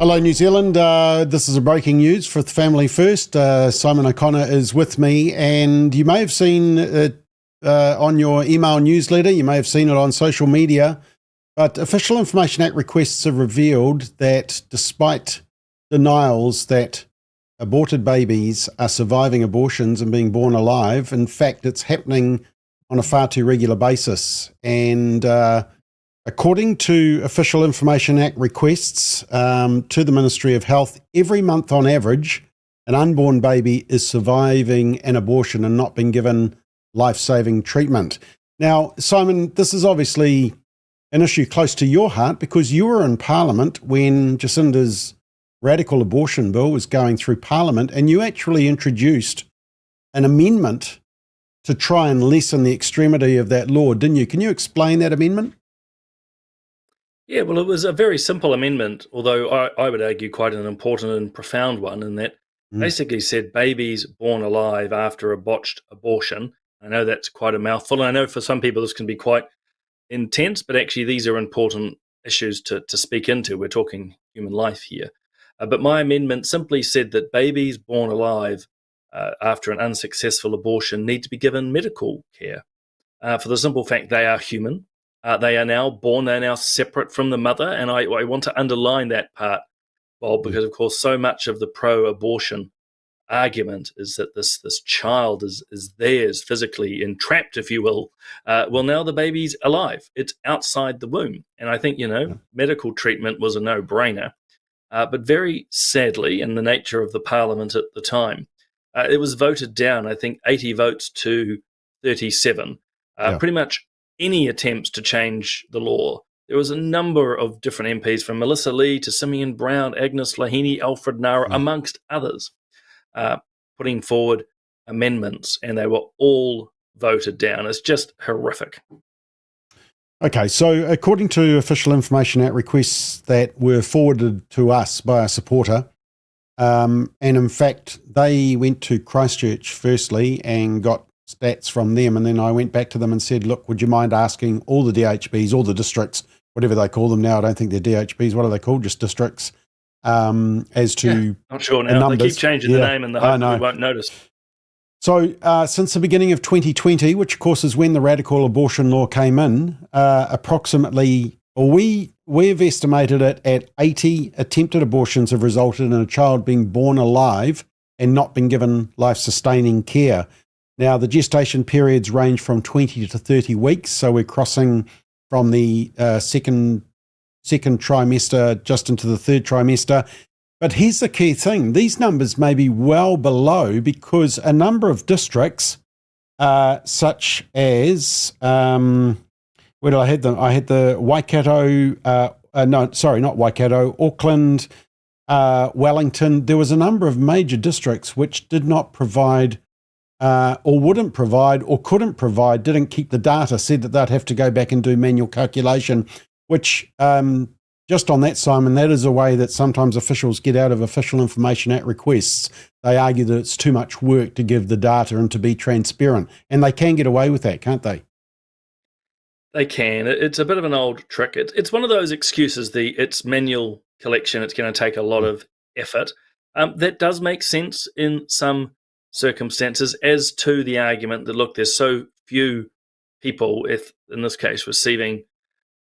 Hello, New Zealand. This is a breaking news for Family First. Simon O'Connor is with me, and you may have seen it on your email newsletter. You may have seen it on social media. But Official Information Act requests have revealed that despite denials that aborted babies are surviving abortions and being born alive, in fact, it's happening on a far too regular basis. And according to Official Information Act requests to the Ministry of Health, every month on average, an unborn baby is surviving an abortion and not being given life-saving treatment. Now, Simon, this is obviously an issue close to your heart because you were in Parliament when Jacinda's radical abortion bill was going through Parliament, and you actually introduced an amendment to try and lessen the extremity of that law, didn't you? Can you explain that amendment? Yeah, well, it was a very simple amendment, although I would argue quite an important and profound one, in that basically said babies born alive after a botched abortion. I know that's quite a mouthful, and I know for some people this can be quite intense, but actually these are important issues to speak into. We're talking human life here. But my amendment simply said that babies born alive after an unsuccessful abortion need to be given medical care for the simple fact they are human. They are now born, they're now separate from the mother, and I want to underline that part, Bob, because of course so much of the pro-abortion argument is that this child is theirs, physically entrapped, if you will. Well, now the baby's alive. It's outside the womb. And I think, medical treatment was a no-brainer. But very sadly, in the nature of the Parliament at the time, it was voted down, I think, 80 votes to 37. Pretty much any attempts to change the law. There was a number of different MPs, from Melissa Lee to Simeon Brown, Agnes Lahini, Alfred Nara, amongst others, putting forward amendments, and they were all voted down. It's just horrific. Okay, so according to Official Information Act requests that were forwarded to us by a supporter, and in fact, they went to Christchurch firstly and got stats from them, and then I went back to them and said, look, would you mind asking all the DHBs, all the districts, whatever they call them now, I don't think they're DHBs, what are they called, just districts, as to not sure now. They keep changing the name and the hope that we won't notice. So since the beginning of 2020, which of course is when the radical abortion law came in, approximately, we've estimated it at 80 attempted abortions have resulted in a child being born alive and not being given life-sustaining care. Now, the gestation periods range from 20 to 30 weeks, so we're crossing from the second trimester just into the third trimester. But here's the key thing. These numbers may be well below because a number of districts, such as, where did I have them? I had the Waikato, not Waikato, Auckland, Wellington. There was a number of major districts which did not provide or wouldn't provide or couldn't provide, didn't keep the data, said that they'd have to go back and do manual calculation, which just on that, Simon, that is a way that sometimes officials get out of Official Information Act requests. They argue that it's too much work to give the data and to be transparent, and they can get away with that, can't they? They can. It's a bit of an old trick. It's one of those excuses, it's manual collection, it's going to take a lot of effort. That does make sense in some circumstances, as to the argument that, look, there's so few people, if in this case receiving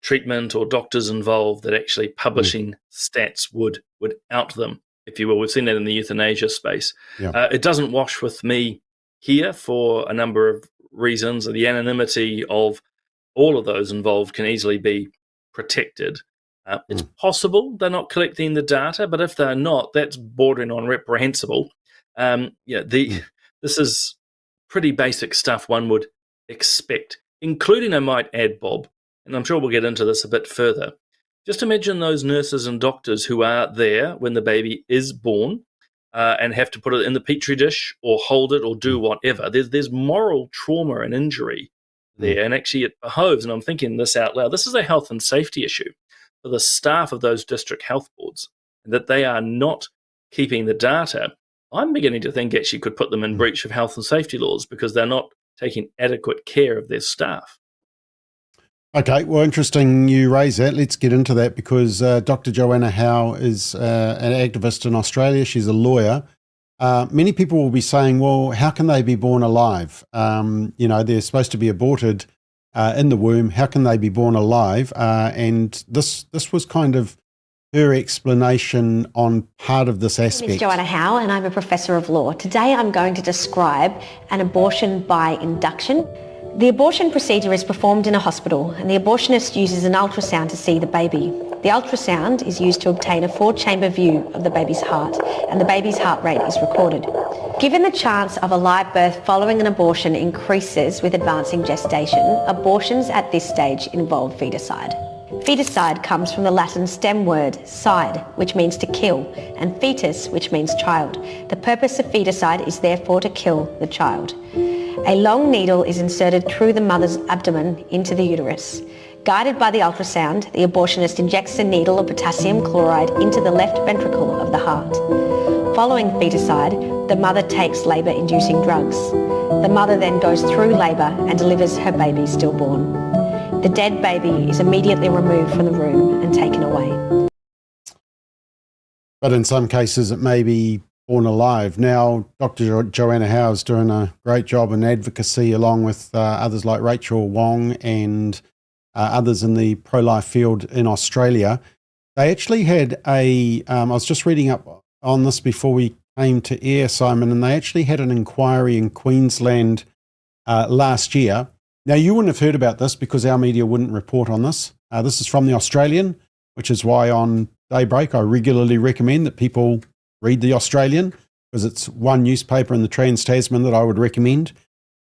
treatment or doctors involved, that actually publishing stats would out them, if you will. We've seen that in the euthanasia space. It doesn't wash with me here for a number of reasons. The anonymity of all of those involved can easily be protected. It's possible they're not collecting the data, but if they're not, that's bordering on reprehensible. This is pretty basic stuff one would expect, including, I might add, Bob, and I'm sure we'll get into this a bit further. Just imagine those nurses and doctors who are there when the baby is born and have to put it in the petri dish or hold it or do whatever. There's moral trauma and injury there, and actually it behoves, and I'm thinking this out loud, this is a health and safety issue for the staff of those district health boards, and that they are not keeping the data. I'm beginning to think actually could put them in breach of health and safety laws because they're not taking adequate care of their staff. Okay, well, interesting you raise that. Let's get into that because Dr. Joanna Howe is an activist in Australia. She's a lawyer. Many people will be saying, well, how can they be born alive? They're supposed to be aborted in the womb. How can they be born alive? And this was kind of her explanation on part of this aspect. My name is Joanna Howe and I'm a professor of law. Today I'm going to describe an abortion by induction. The abortion procedure is performed in a hospital and the abortionist uses an ultrasound to see the baby. The ultrasound is used to obtain a 4-chamber view of the baby's heart and the baby's heart rate is recorded. Given the chance of a live birth following an abortion increases with advancing gestation, abortions at this stage involve feticide. Feticide comes from the Latin stem word side, which means to kill, and fetus, which means child. The purpose of feticide is therefore to kill the child. A long needle is inserted through the mother's abdomen into the uterus. Guided by the ultrasound, the abortionist injects a needle of potassium chloride into the left ventricle of the heart. Following feticide, the mother takes labour-inducing drugs. The mother then goes through labour and delivers her baby stillborn. The dead baby is immediately removed from the room and taken away. But in some cases, it may be born alive. Now, Dr. Joanna Howe is doing a great job in advocacy along with others like Rachel Wong and others in the pro-life field in Australia. They actually had I was just reading up on this before we came to air, Simon, and they actually had an inquiry in Queensland last year. Now, you wouldn't have heard about this because our media wouldn't report on this. This is from The Australian, which is why on Daybreak I regularly recommend that people read The Australian because it's one newspaper in the Trans-Tasman that I would recommend.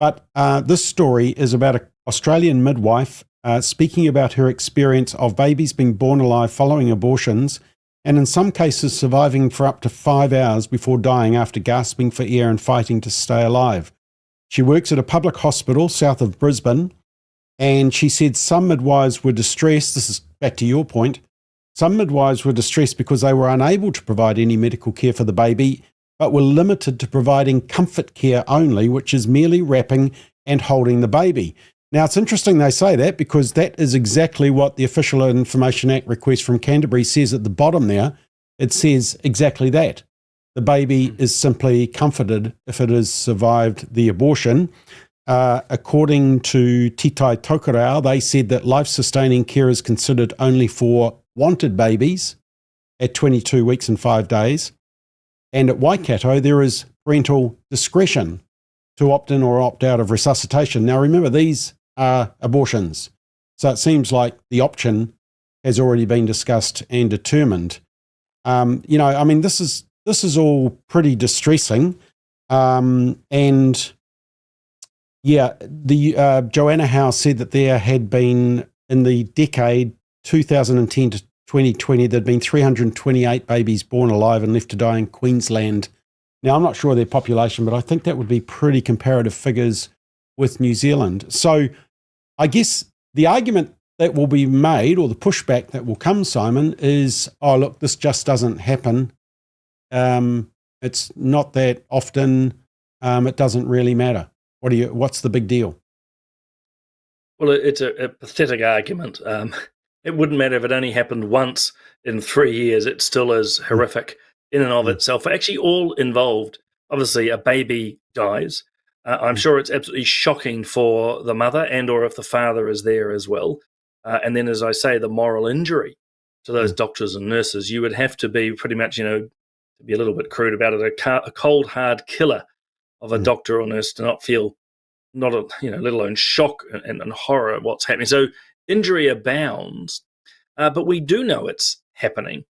But this story is about an Australian midwife speaking about her experience of babies being born alive following abortions and in some cases surviving for up to 5 hours before dying after gasping for air and fighting to stay alive. She works at a public hospital south of Brisbane, and she said some midwives were distressed. This is back to your point. Some midwives were distressed because they were unable to provide any medical care for the baby, but were limited to providing comfort care only, which is merely wrapping and holding the baby. Now, it's interesting they say that because that is exactly what the Official Information Act request from Canterbury says at the bottom there. It says exactly that. The baby is simply comforted if it has survived the abortion. According to Titai Tokerau, they said that life-sustaining care is considered only for wanted babies at 22 weeks and 5 days. And at Waikato, there is parental discretion to opt in or opt out of resuscitation. Now, remember, these are abortions. So it seems like the option has already been discussed and determined. This is all pretty distressing. Joanna Howe said that there had been, in the decade 2010 to 2020, there'd been 328 babies born alive and left to die in Queensland. Now, I'm not sure of their population, but I think that would be pretty comparative figures with New Zealand. So I guess the argument that will be made, or the pushback that will come, Simon, is, oh, look, this just doesn't happen. It's not that often. It doesn't really matter. What's the big deal? Well, it's a pathetic argument. It wouldn't matter if it only happened once in 3 years. It still is horrific in and of itself. Actually, all involved. Obviously, a baby dies. I'm sure it's absolutely shocking for the mother and or if the father is there as well. And then, as I say, the moral injury to those doctors and nurses. You would have to be pretty much, to be a little bit crude about it, a cold, hard killer of a doctor or nurse to not feel, let alone shock and horror at what's happening. So injury abounds, but we do know it's happening.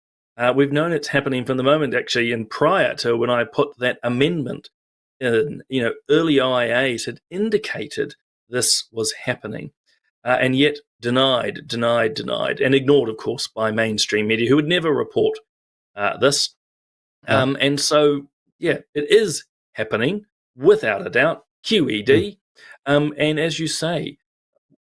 We've known it's happening from the moment, actually, and prior to when I put that amendment in, early IAs had indicated this was happening, and yet denied, and ignored, of course, by mainstream media who would never report this. And so, it is happening without a doubt, QED. And as you say,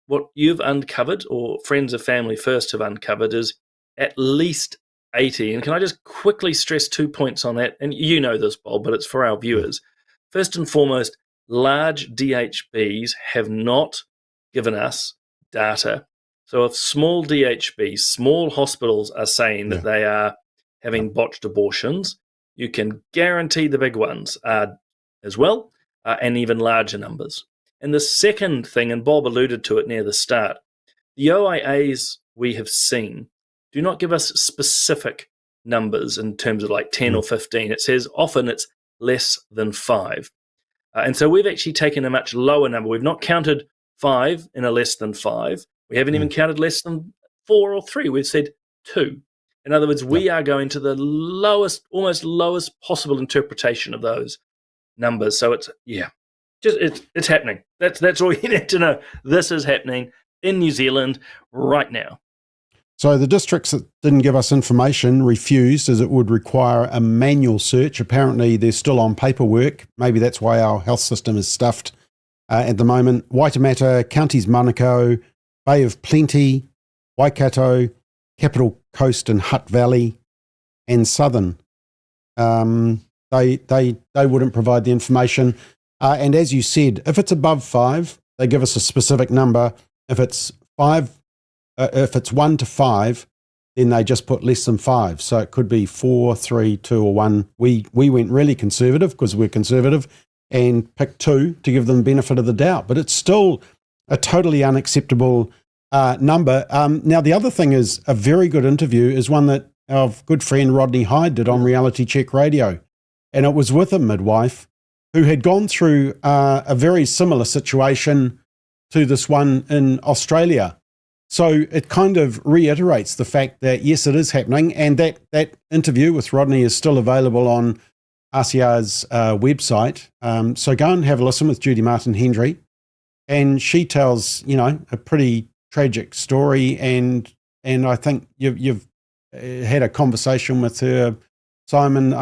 what you've uncovered, or Friends of Family First have uncovered, is at least 80. And can I just quickly stress 2 points on that? And you know this, Bob, but it's for our viewers. First and foremost, large DHBs have not given us data So if small DHBs, small hospitals are saying that they are having botched abortions, you can guarantee the big ones are as well, and even larger numbers. And the second thing, and Bob alluded to it near the start, the OIAs we have seen do not give us specific numbers in terms of like 10 or 15. It says often it's less than 5. And so we've actually taken a much lower number. We've not counted 5 in a less than 5. We haven't even counted less than 4 or 3. We've said 2. In other words, we are going to the lowest, almost lowest possible interpretation of those numbers. So it's it's happening. That's all you need to know. This is happening in New Zealand right now. So the districts that didn't give us information refused, as it would require a manual search. Apparently they're still on paperwork. Maybe that's why our health system is stuffed at the moment. Waitemata, Counties Manukau, Bay of Plenty, Waikato, Capital Coast and Hutt Valley, and Southern. They wouldn't provide the information. And as you said, if it's above 5, they give us a specific number. If it's 5, if it's 1 to 5, then they just put less than 5. So it could be 4, 3, 2, or 1. We went really conservative because we're conservative and picked 2 to give them the benefit of the doubt. But it's still a totally unacceptable number. Now, the other thing is a very good interview is one that our good friend Rodney Hyde did on Reality Check Radio. And it was with a midwife who had gone through a very similar situation to this one in Australia. So it kind of reiterates the fact that, yes, it is happening. And that interview with Rodney is still available on RCR's website. So go and have a listen with Judy Martin-Hendry. And she tells, a pretty tragic story. And I think you've had a conversation with her, Simon.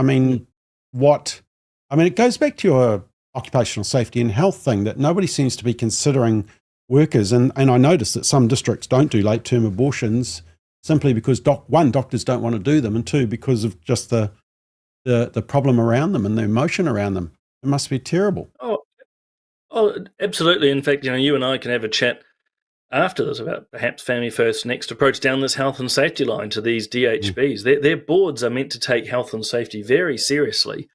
It goes back to your occupational safety and health thing that nobody seems to be considering workers. And I noticed that some districts don't do late-term abortions simply because, one, doctors don't want to do them, and 2, because of just the problem around them and the emotion around them. It must be terrible. Oh, absolutely. In fact, you and I can have a chat after this about perhaps Family First's next approach down this health and safety line to these DHBs. Their boards are meant to take health and safety very seriously.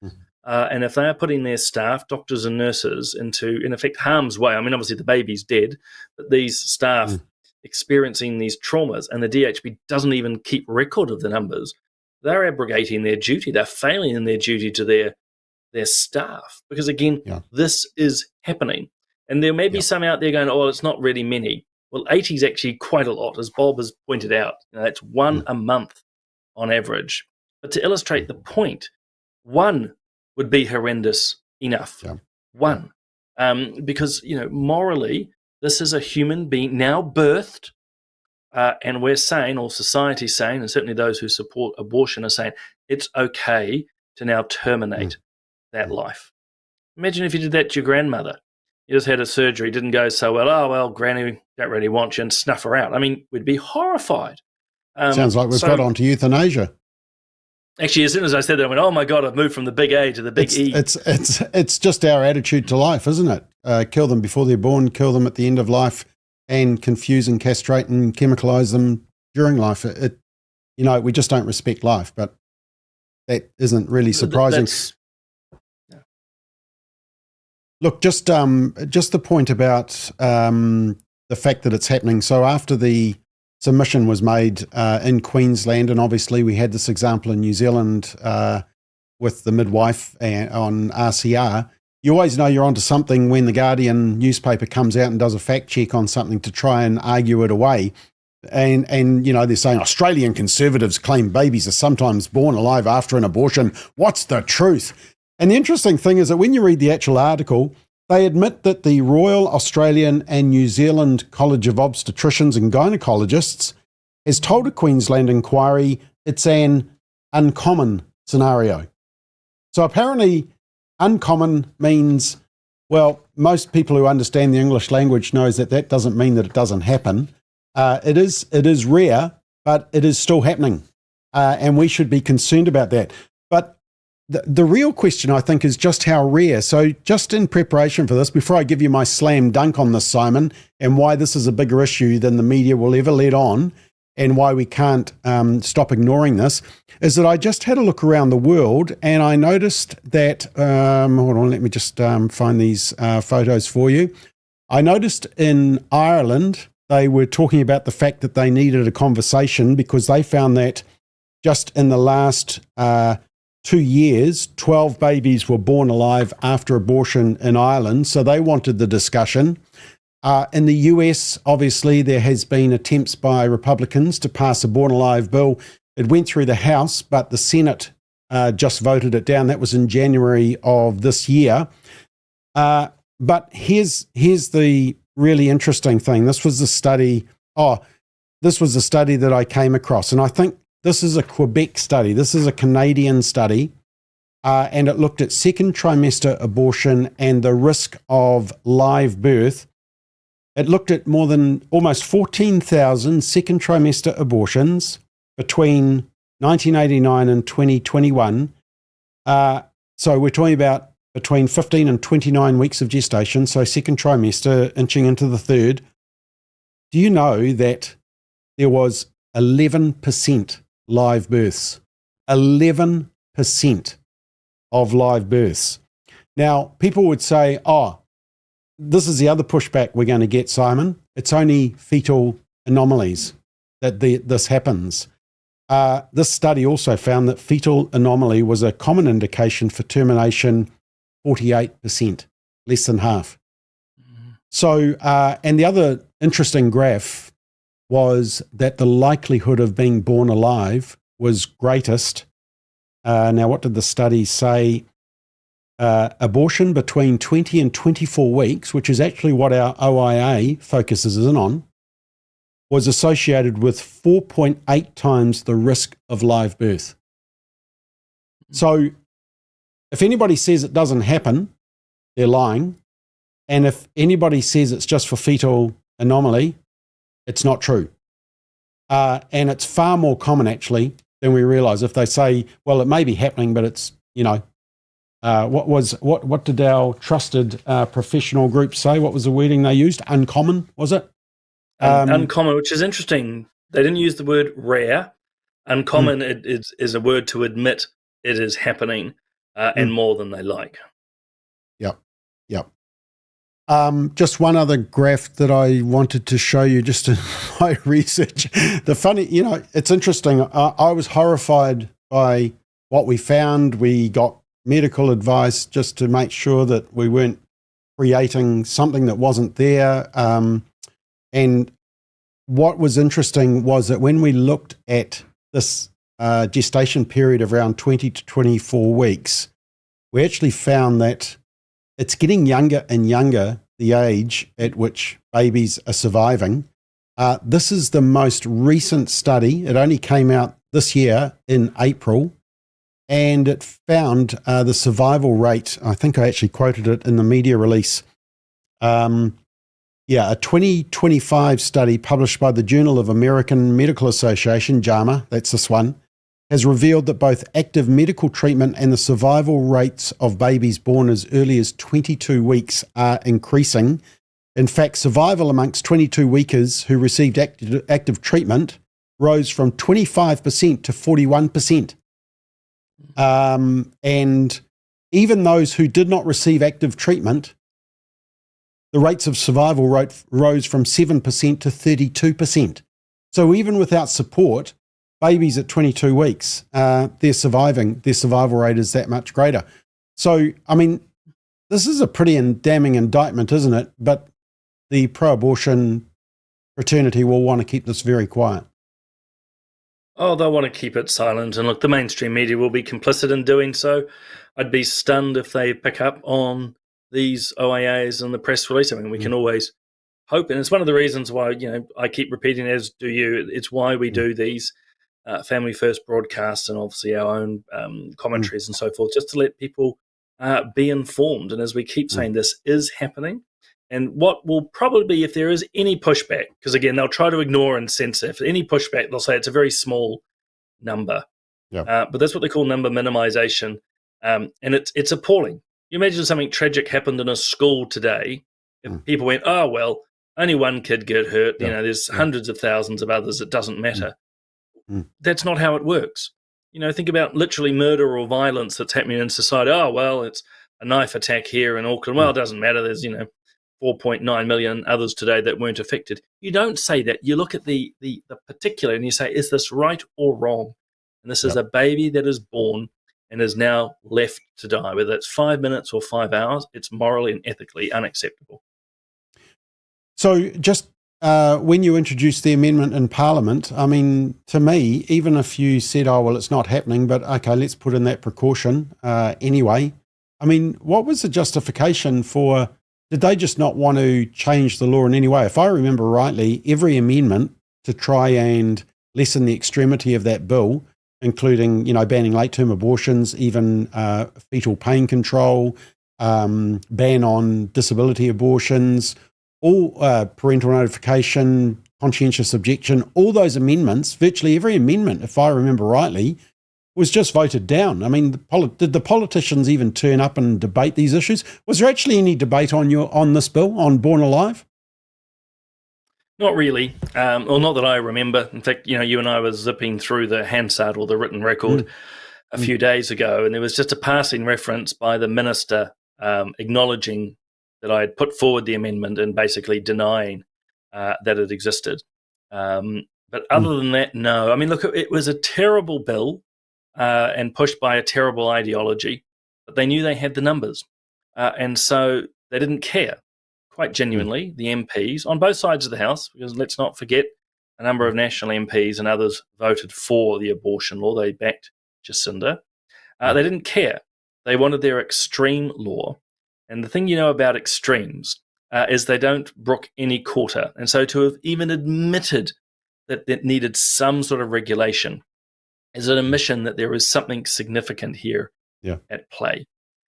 And if they are putting their staff, doctors and nurses, into, in effect, harm's way, obviously the baby's dead, but these staff experiencing these traumas, and the DHB doesn't even keep record of the numbers, they're abrogating their duty. They're failing in their duty to their staff. Because, again, this is happening. And there may be some out there going, it's not really many. Well, 80 is actually quite a lot, as Bob has pointed out. That's 1 a month on average. But to illustrate the point, 1 would be horrendous enough. 1. Because, morally, this is a human being now birthed, and we're saying, or society's saying, and certainly those who support abortion are saying, it's okay to now terminate that life. Imagine if you did that to your grandmother. You just had a surgery, didn't go so well. Oh, well, Granny, don't really want you, and snuff her out. We'd be horrified. Sounds like we've got onto euthanasia. Actually, as soon as I said that, I went, oh my God, I've moved from the big A to the big E. It's just our attitude to life, isn't it? Kill them before they're born, kill them at the end of life, and confuse and castrate and chemicalize them during life. We just don't respect life, but that isn't really surprising. Look, just the point about the fact that it's happening. So after the submission was made in Queensland, and obviously we had this example in New Zealand with the midwife on RCR, you always know you're onto something when the Guardian newspaper comes out and does a fact check on something to try and argue it away. And they're saying Australian conservatives claim babies are sometimes born alive after an abortion. What's the truth? And the interesting thing is that when you read the actual article, they admit that the Royal Australian and New Zealand College of Obstetricians and Gynecologists has told a Queensland inquiry it's an uncommon scenario. So apparently uncommon means, well, most people who understand the English language knows that doesn't mean that it doesn't happen. It is rare, but it is still happening. And we should be concerned about that. But the real question, I think, is just how rare. So just in preparation for this, before I give you my slam dunk on this, Simon, and why this is a bigger issue than the media will ever let on, and why we can't stop ignoring this, is that I just had a look around the world and I noticed that, hold on, let me just find these photos for you. I noticed in Ireland, they were talking about the fact that they needed a conversation because they found that just in the last 2 years, 12 babies were born alive after abortion in Ireland. So they wanted the discussion. In the US, obviously, there has been attempts by Republicans to pass a born alive bill. It went through the House, but the Senate just voted it down. That was in January of this year. But here's the really interesting thing. This was the study that I came across. And I think this is a Quebec study. This is a Canadian study. And it looked at second trimester abortion and the risk of live birth. It looked at more than almost 14,000 second trimester abortions between 1989 and 2021. So we're talking about between 15 and 29 weeks of gestation, so second trimester, inching into the third. Do you know that there was 11% live births? 11% of live births. Now, people would say, this is the other pushback we're going to get, Simon. It's only fetal anomalies that this happens. This study also found that fetal anomaly was a common indication for termination, 48%, less than half. So, and the other interesting graph was that the likelihood of being born alive was greatest. Now, what did the study say? Abortion between 20 and 24 weeks, which is actually what our OIA focuses in on, was associated with 4.8 times the risk of live birth. So if anybody says it doesn't happen, they're lying. And if anybody says it's just for fetal anomaly, it's not true. And it's far more common, actually, than we realize. If they say, well, it may be happening, but it's, what did our trusted professional group say? What was the wording they used? Uncommon, was it? Uncommon, which is interesting. They didn't use the word rare. Uncommon is a word to admit it is happening and more than they like. Yep. Just one other graph that I wanted to show you just in my research. The funny, it's interesting. I was horrified by what we found. We got medical advice just to make sure that we weren't creating something that wasn't there. And what was interesting was that when we looked at this gestation period of around 20 to 24 weeks, we actually found that it's getting younger and younger, the age at which babies are surviving. This is the most recent study. It only came out this year in April. And it found the survival rate, I think I actually quoted it in the media release. A 2025 study published by the Journal of American Medical Association, JAMA, that's this one, has revealed that both active medical treatment and the survival rates of babies born as early as 22 weeks are increasing. In fact, survival amongst 22-weekers who received active treatment rose from 25% to 41%. And even those who did not receive active treatment, the rates of survival rose from 7% to 32%. So even without support, babies at 22 weeks, they're surviving. Their survival rate is that much greater. So, I mean, this is a pretty damning indictment, isn't it? But the pro-abortion fraternity will want to keep this very quiet. Oh, they'll want to keep it silent. And look, the mainstream media will be complicit in doing so. I'd be stunned if they pick up on these OIAs and the press release. I mean, we can always hope. And it's one of the reasons why, I keep repeating, as do you, it's why we do these Family First broadcasts and obviously our own commentaries and so forth, just to let people be informed. And as we keep saying, this is happening. And what will probably be, if there is any pushback, because again, they'll try to ignore and censor. If any pushback, they'll say it's a very small number. Yeah. But that's what they call number minimization. And it's appalling. You imagine something tragic happened in a school today, if people went, oh, well, only one kid get hurt, there's hundreds of thousands of others, it doesn't matter. That's not how it works. Think about literally murder or violence that's happening in society. Oh, well, it's a knife attack here in Auckland. Well, it doesn't matter. There's, 4.9 million others today that weren't affected. You don't say that. You look at the particular and you say, is this right or wrong? And this is a baby that is born and is now left to die. Whether it's 5 minutes or 5 hours, it's morally and ethically unacceptable. So just when you introduced the amendment in Parliament, I mean, to me, even if you said, oh, well, it's not happening, but okay, let's put in that precaution anyway. I mean, what was the justification for, did they just not want to change the law in any way? If I remember rightly, every amendment to try and lessen the extremity of that bill, including, banning late-term abortions, even fetal pain control, ban on disability abortions, all parental notification, conscientious objection, all those amendments, virtually every amendment, if I remember rightly, was just voted down. I mean, did the politicians even turn up and debate these issues? Was there actually any debate on this bill, on Born Alive? Not really. Well, not that I remember. In fact, you and I were zipping through the Hansard or the written record a few days ago, and there was just a passing reference by the minister acknowledging that I had put forward the amendment and basically denying that it existed. But other than that, no. I mean, look, it was a terrible bill and pushed by a terrible ideology, but they knew they had the numbers. And so they didn't care, quite genuinely, the MPs on both sides of the House, because let's not forget a number of national MPs and others voted for the abortion law. They backed Jacinda. They didn't care. They wanted their extreme law. And the thing about extremes is they don't brook any quarter. And so to have even admitted that it needed some sort of regulation is an admission that there is something significant here at play.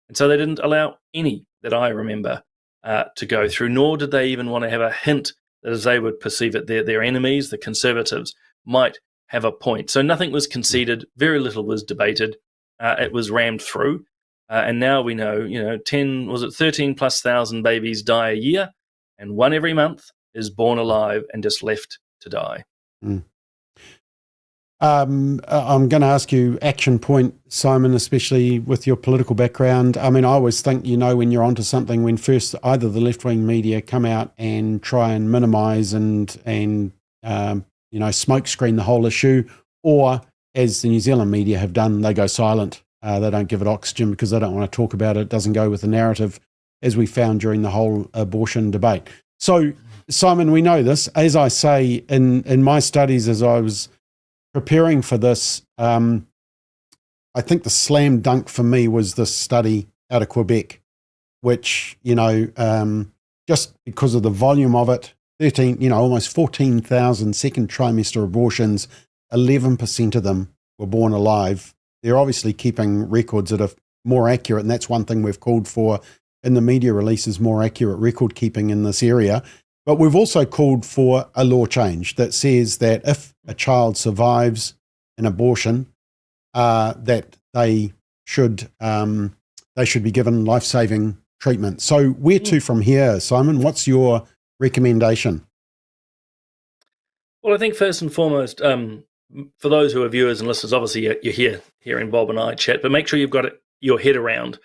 And so they didn't allow any that I remember to go through, nor did they even want to have a hint that, as they would perceive it, their enemies, the Conservatives, might have a point. So nothing was conceded, very little was debated. It was rammed through. And now we know, 13 plus thousand babies die a year, and one every month is born alive and just left to die. I'm going to ask you action point, Simon, especially with your political background. I mean, I always think, when you're onto something, when first either the left-wing media come out and try and minimise and smokescreen the whole issue, or as the New Zealand media have done, they go silent. They don't give it oxygen because they don't want to talk about it. It doesn't go with the narrative, as we found during the whole abortion debate. So, Simon, we know this. As I say, in my studies, as I was preparing for this, I think the slam dunk for me was this study out of Quebec, which, just because of the volume of it, almost 14,000 second trimester abortions, 11% of them were born alive. They're obviously keeping records that are more accurate, and that's one thing we've called for in the media releases, more accurate record keeping in this area. But we've also called for a law change that says that if a child survives an abortion, that they should be given life-saving treatment. So where to from here, Simon? What's your recommendation? Well, I think first and foremost, for those who are viewers and listeners, obviously you're hearing Bob and I chat, but make sure you've got your head around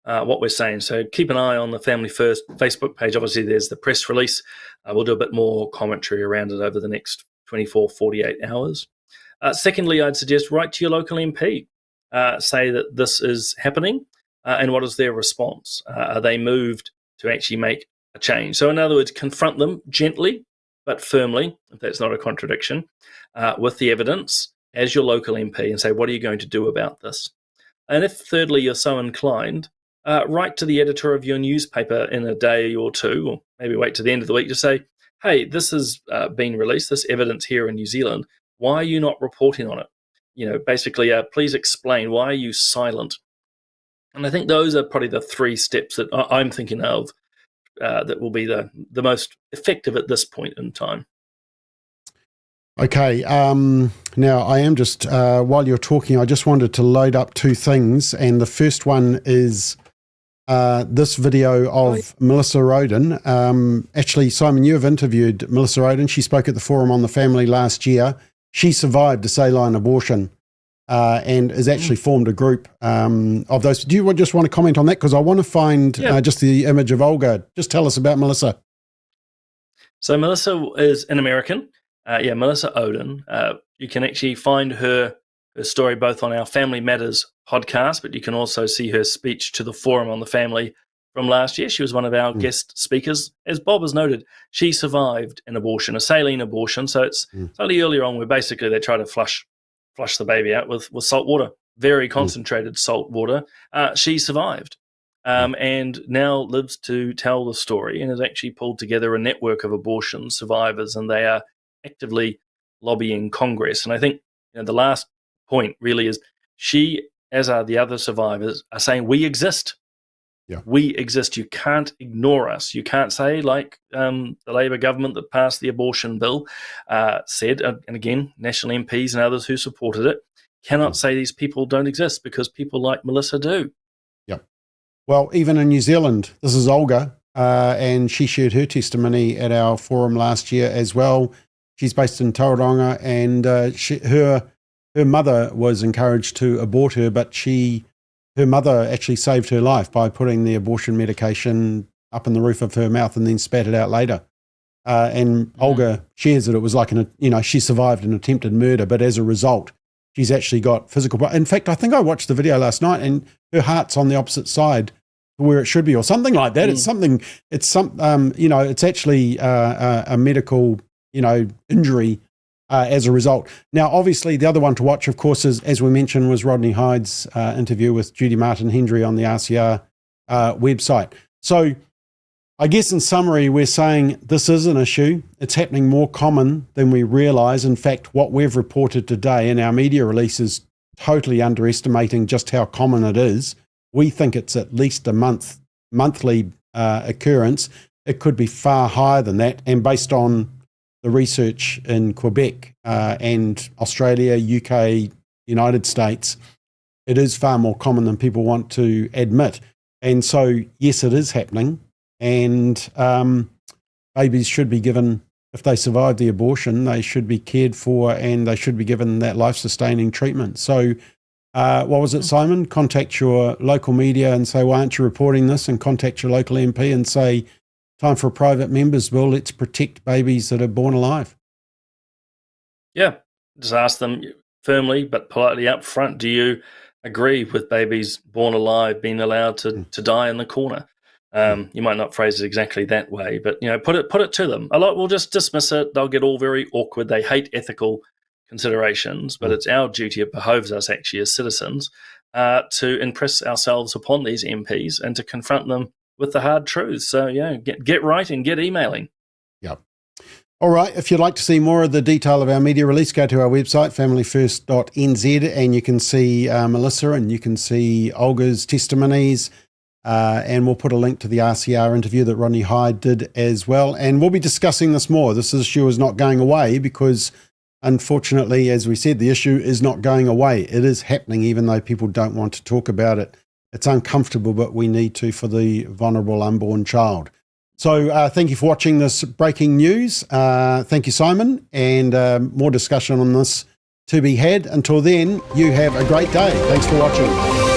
what we're saying. So keep an eye on the Family First Facebook page. Obviously, there's the press release. We'll do a bit more commentary around it over the next 24, 48 hours. Secondly, I'd suggest write to your local MP. Say that this is happening and what is their response. Are they moved to actually make a change? So in other words, confront them gently but firmly, if that's not a contradiction, with the evidence as your local MP and say, what are you going to do about this? And if thirdly, you're so inclined, write to the editor of your newspaper in a day or two, or maybe wait to the end of the week to say, hey, this has been released, this evidence here in New Zealand. Why are you not reporting on it? Basically, please explain, why are you silent? And I think those are probably the three steps that I'm thinking of that will be the most effective at this point in time. Okay. Now, I am just, while you're talking, I just wanted to load up two things. And the first one is this video of Melissa Roden. Actually, Simon, you have interviewed Melissa Roden. She spoke at the Forum on the Family last year. She survived a saline abortion and has actually formed a group of those. Do you just want to comment on that? Because I want to find just the image of Olga. Just tell us about Melissa. So Melissa is an American. Melissa Oden. You can actually find her story both on our Family Matters podcast, but you can also see her speech to the Forum on the Family from last year. She was one of our guest speakers. As Bob has noted, she survived an abortion, a saline abortion. So it's slightly earlier on where basically they try to flush the baby out with salt water, very concentrated salt water. She survived and now lives to tell the story and has actually pulled together a network of abortion survivors, and they are actively lobbying Congress. And I think the last point really is she, as are the other survivors, are saying we exist. Yeah. We exist. You can't ignore us. You can't say, like the Labour government that passed the abortion bill said, and again, national MPs and others who supported it, cannot say these people don't exist because people like Melissa do. Yeah. Well, even in New Zealand, this is Olga, and she shared her testimony at our forum last year as well. She's based in Tauranga, and her mother was encouraged to abort her, but her mother actually saved her life by putting the abortion medication up in the roof of her mouth and then spat it out later. And Olga shares that it was like she survived an attempted murder, but as a result, she's actually got physical. In fact, I think I watched the video last night, and her heart's on the opposite side to where it should be, or something like that. It's actually a medical, injury as a result. Now, obviously, the other one to watch, of course, is, as we mentioned, was Rodney Hyde's interview with Judy Martin-Hendry on the RCR website. So I guess in summary, we're saying this is an issue. It's happening more common than we realise. In fact, what we've reported today in our media release is totally underestimating just how common it is. We think it's at least a monthly occurrence. It could be far higher than that. And based on the research in Quebec and Australia, UK, United States, it is far more common than people want to admit. And so, yes, it is happening. And babies should be given, if they survive the abortion, they should be cared for and they should be given that life-sustaining treatment. So what was it, Simon? Contact your local media and say, why aren't you reporting this? And contact your local MP and say, time for a private members bill. Let's protect babies that are born alive. Yeah, just ask them firmly but politely up front, do you agree with babies born alive being allowed to die in the corner? You might not phrase it exactly that way, but put it to them. A lot will just dismiss it. They'll get all very awkward. They hate ethical considerations, but it's our duty, it behoves us actually as citizens to impress ourselves upon these MPs and to confront them with the hard truths. So get writing, get emailing. Yep. All right. If you'd like to see more of the detail of our media release, go to our website, familyfirst.nz, and you can see Melissa and you can see Olga's testimonies. And we'll put a link to the RCR interview that Rodney Hyde did as well. And we'll be discussing this more. This issue is not going away because, unfortunately, as we said, the issue is not going away. It is happening even though people don't want to talk about it. It's uncomfortable, but we need to for the vulnerable unborn child. So thank you for watching this breaking news. Thank you, Simon. And more discussion on this to be had. Until then, you have a great day. Thanks for watching.